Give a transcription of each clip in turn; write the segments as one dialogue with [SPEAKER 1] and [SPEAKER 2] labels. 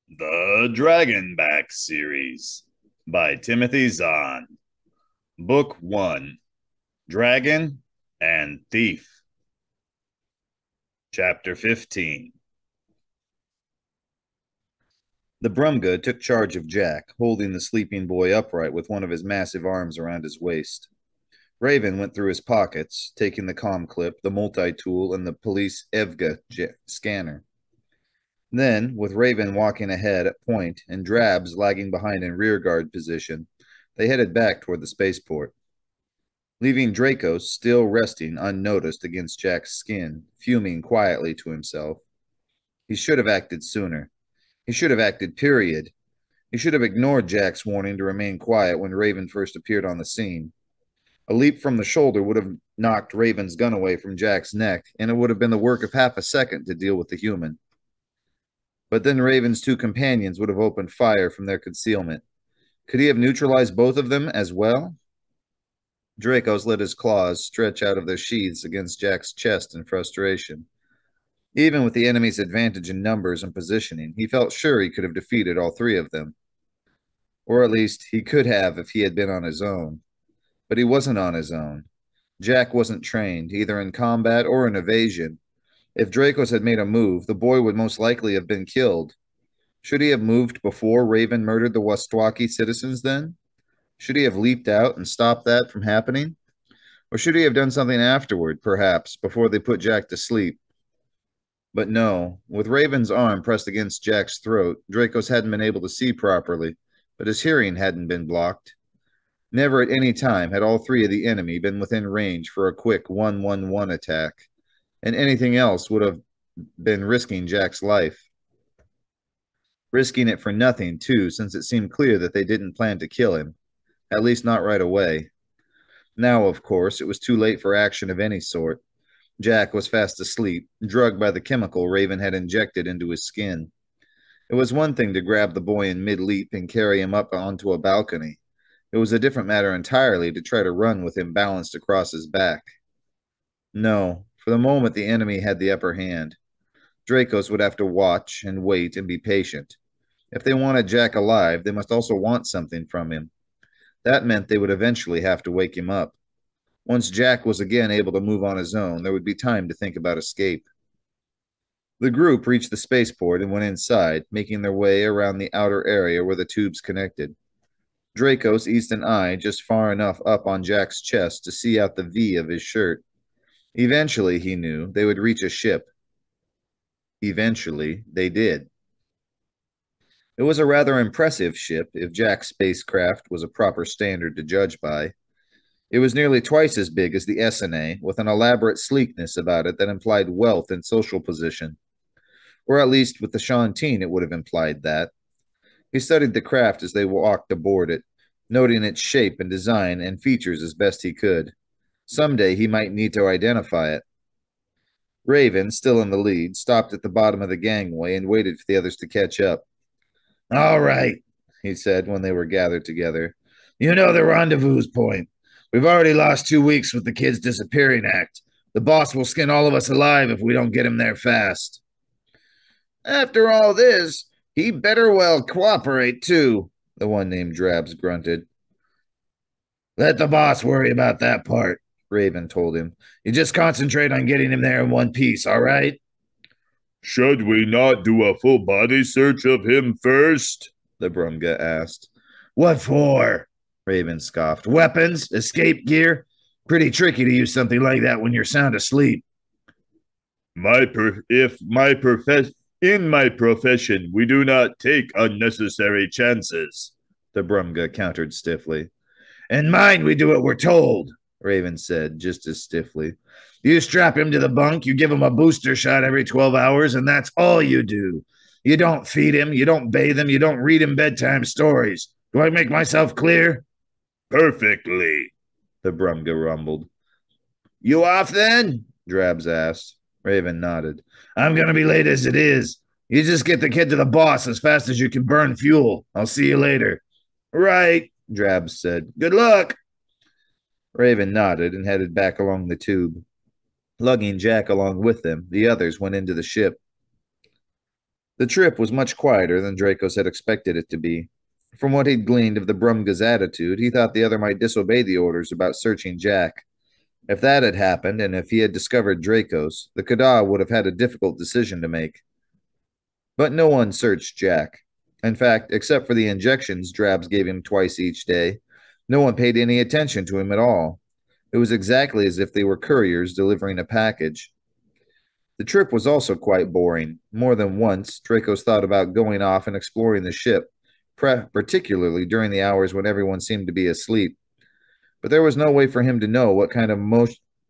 [SPEAKER 1] The Dragonback series by Timothy Zahn. Book 1, Dragon and Thief. Chapter 15. The Brumga took charge of Jack, holding the sleeping boy upright with one of his massive arms around his waist. Raven went through his pockets, taking the comm clip, the multi-tool, and the police EVGA scanner. Then, with Raven walking ahead at point and Drabs lagging behind in rearguard position, they headed back toward the spaceport, leaving Dracos still resting unnoticed against Jack's skin, fuming quietly to himself. He should have acted sooner. He should have acted, period. He should have ignored Jack's warning to remain quiet when Raven first appeared on the scene. A leap from the shoulder would have knocked Raven's gun away from Jack's neck, and it would have been the work of half a second to deal with the human. But then Raven's two companions would have opened fire from their concealment. Could he have neutralized both of them as well? Dracos let his claws stretch out of their sheaths against Jack's chest in frustration. Even with the enemy's advantage in numbers and positioning, he felt sure he could have defeated all three of them. Or at least he could have if he had been on his own. But he wasn't on his own. Jack wasn't trained, either in combat or in evasion. If Dracos had made a move, the boy would most likely have been killed. Should he have moved before Raven murdered the Wastwaki citizens then? Should he have leaped out and stopped that from happening? Or should he have done something afterward, perhaps, before they put Jack to sleep? But no, with Raven's arm pressed against Jack's throat, Dracos hadn't been able to see properly, but his hearing hadn't been blocked. Never at any time had all three of the enemy been within range for a quick 1-1-1 attack, and anything else would have been risking Jack's life. Risking it for nothing, too, since it seemed clear that they didn't plan to kill him, at least not right away. Now, of course, it was too late for action of any sort. Jack was fast asleep, drugged by the chemical Raven had injected into his skin. It was one thing to grab the boy in mid-leap and carry him up onto a balcony. It was a different matter entirely to try to run with him balanced across his back. No, for the moment the enemy had the upper hand. Dracos would have to watch and wait and be patient. If they wanted Jack alive, they must also want something from him. That meant they would eventually have to wake him up. Once Jack was again able to move on his own, there would be time to think about escape. The group reached the spaceport and went inside, making their way around the outer area where the tubes connected. Dracos eased an eye just far enough up on Jack's chest to see out the V of his shirt. Eventually, he knew, they would reach a ship. Eventually, they did. It was a rather impressive ship, if Jack's spacecraft was a proper standard to judge by. It was nearly twice as big as the SNA, with an elaborate sleekness about it that implied wealth and social position. Or at least with the Shantine, it would have implied that. He studied the craft as they walked aboard it, noting its shape and design and features as best he could. Someday he might need to identify it. Raven, still in the lead, stopped at the bottom of the gangway and waited for the others to catch up. "All right," he said when they were gathered together. "You know the rendezvous point. We've already lost 2 weeks with the kid's disappearing act. The boss will skin all of us alive if we don't get him there fast." "After all this, he better well cooperate, too," the one named Drabs grunted. "Let the boss worry about that part," Raven told him. "You just concentrate on getting him there in one piece, all right?"
[SPEAKER 2] "Should we not do a full body search of him first?"
[SPEAKER 1] the Brumga asked. "What for?" Raven scoffed. "Weapons? Escape gear? Pretty tricky to use something like that when you're sound asleep."
[SPEAKER 2] In my profession, we do not take unnecessary chances,"
[SPEAKER 1] the Brumga countered stiffly. "In mine, we do what we're told," Raven said, just as stiffly. "You strap him to the bunk, you give him a booster shot every 12 hours, and that's all you do. You don't feed him, you don't bathe him, you don't read him bedtime stories. Do I make myself clear?"
[SPEAKER 2] "Perfectly,"
[SPEAKER 1] the Brumga rumbled. "You off then?" Drabs asked. Raven nodded. "I'm going to be late as it is. You just get the kid to the boss as fast as you can burn fuel. I'll see you later." "Right," Drabs said. "Good luck." Raven nodded and headed back along the tube. Lugging Jack along with them, the others went into the ship. The trip was much quieter than Dracos had expected it to be. From what he'd gleaned of the Brumga's attitude, he thought the other might disobey the orders about searching Jack. If that had happened, and if he had discovered Dracos, the Kada would have had a difficult decision to make. But no one searched Jack. In fact, except for the injections Drabs gave him twice each day, no one paid any attention to him at all. It was exactly as if they were couriers delivering a package. The trip was also quite boring. More than once, Dracos thought about going off and exploring the ship, particularly during the hours when everyone seemed to be asleep. But there was no way for him to know what kind of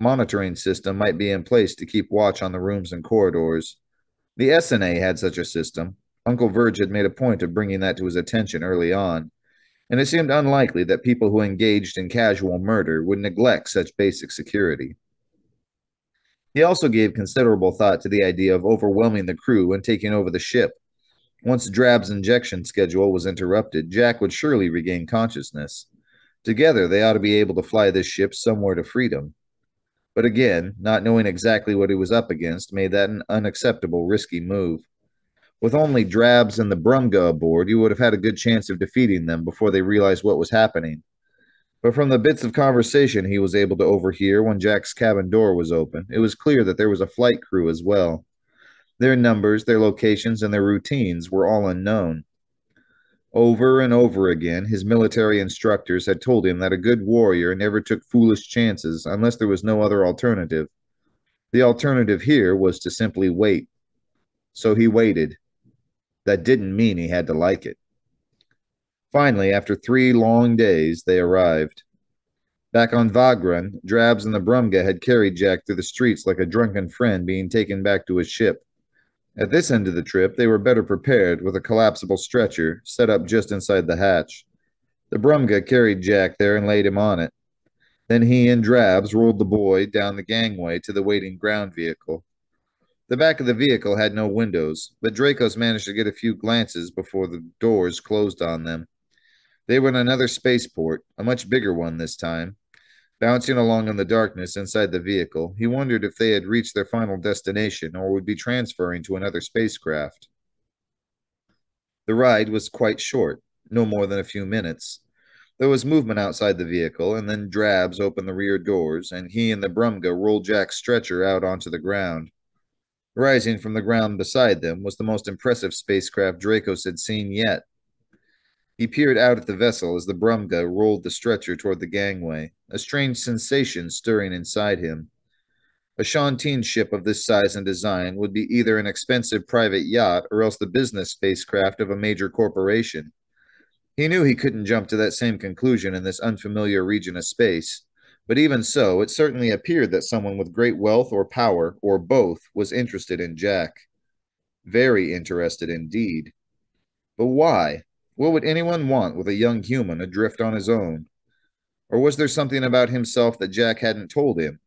[SPEAKER 1] monitoring system might be in place to keep watch on the rooms and corridors. The SNA had such a system. Uncle Verge had made a point of bringing that to his attention early on, and it seemed unlikely that people who engaged in casual murder would neglect such basic security. He also gave considerable thought to the idea of overwhelming the crew and taking over the ship. Once Drab's injection schedule was interrupted, Jack would surely regain consciousness. Together, they ought to be able to fly this ship somewhere to freedom. But again, not knowing exactly what he was up against made that an unacceptable, risky move. With only Drabs and the Brumga aboard, you would have had a good chance of defeating them before they realized what was happening. But from the bits of conversation he was able to overhear when Jack's cabin door was open, it was clear that there was a flight crew as well. Their numbers, their locations, and their routines were all unknown. Over and over again, his military instructors had told him that a good warrior never took foolish chances unless there was no other alternative. The alternative here was to simply wait. So he waited. That didn't mean he had to like it. Finally, after 3 long days, they arrived. Back on Vagran, Drabs and the Brumga had carried Jack through the streets like a drunken friend being taken back to his ship. At this end of the trip, they were better prepared with a collapsible stretcher set up just inside the hatch. The Brumga carried Jack there and laid him on it. Then he and Drabs rolled the boy down the gangway to the waiting ground vehicle. The back of the vehicle had no windows, but Dracos managed to get a few glances before the doors closed on them. They were in another spaceport, a much bigger one this time. Bouncing along in the darkness inside the vehicle, he wondered if they had reached their final destination or would be transferring to another spacecraft. The ride was quite short, no more than a few minutes. There was movement outside the vehicle, and then Drabs opened the rear doors, and he and the Brumga rolled Jack's stretcher out onto the ground. Rising from the ground beside them was the most impressive spacecraft Dracos had seen yet. He peered out at the vessel as the Brumga rolled the stretcher toward the gangway, a strange sensation stirring inside him. A Shantine ship of this size and design would be either an expensive private yacht or else the business spacecraft of a major corporation. He knew he couldn't jump to that same conclusion in this unfamiliar region of space, but even so, it certainly appeared that someone with great wealth or power, or both, was interested in Jack. Very interested indeed. But why? What would anyone want with a young human adrift on his own? Or was there something about himself that Jack hadn't told him?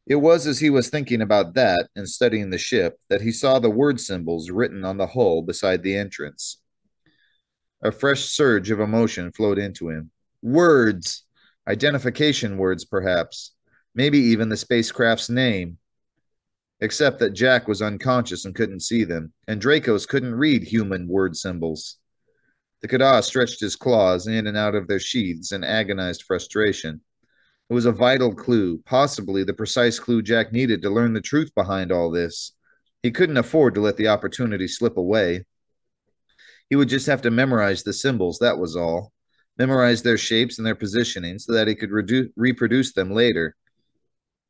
[SPEAKER 1] It was as he was thinking about that and studying the ship that he saw the word symbols written on the hull beside the entrance. A fresh surge of emotion flowed into him. Words! Identification words, perhaps. Maybe even the spacecraft's name. Except that Jack was unconscious and couldn't see them, and Dracos couldn't read human word symbols. The Kada stretched his claws in and out of their sheaths in agonized frustration. It was a vital clue, possibly the precise clue Jack needed to learn the truth behind all this. He couldn't afford to let the opportunity slip away. He would just have to memorize the symbols, that was all. Memorize their shapes and their positioning so that he could reproduce them later.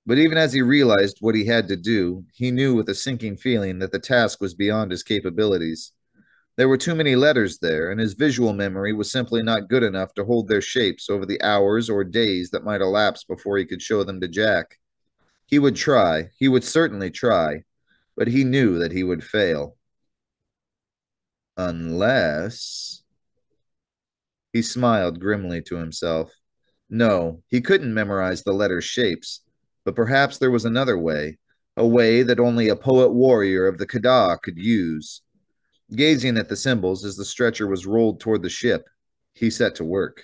[SPEAKER 1] But even as he realized what he had to do, he knew with a sinking feeling that the task was beyond his capabilities. There were too many letters there, and his visual memory was simply not good enough to hold their shapes over the hours or days that might elapse before he could show them to Jack. He would try, he would certainly try, but he knew that he would fail. Unless... He smiled grimly to himself. No, he couldn't memorize the letter shapes, but perhaps there was another way, a way that only a poet warrior of the Kada could use. Gazing at the symbols as the stretcher was rolled toward the ship, he set to work.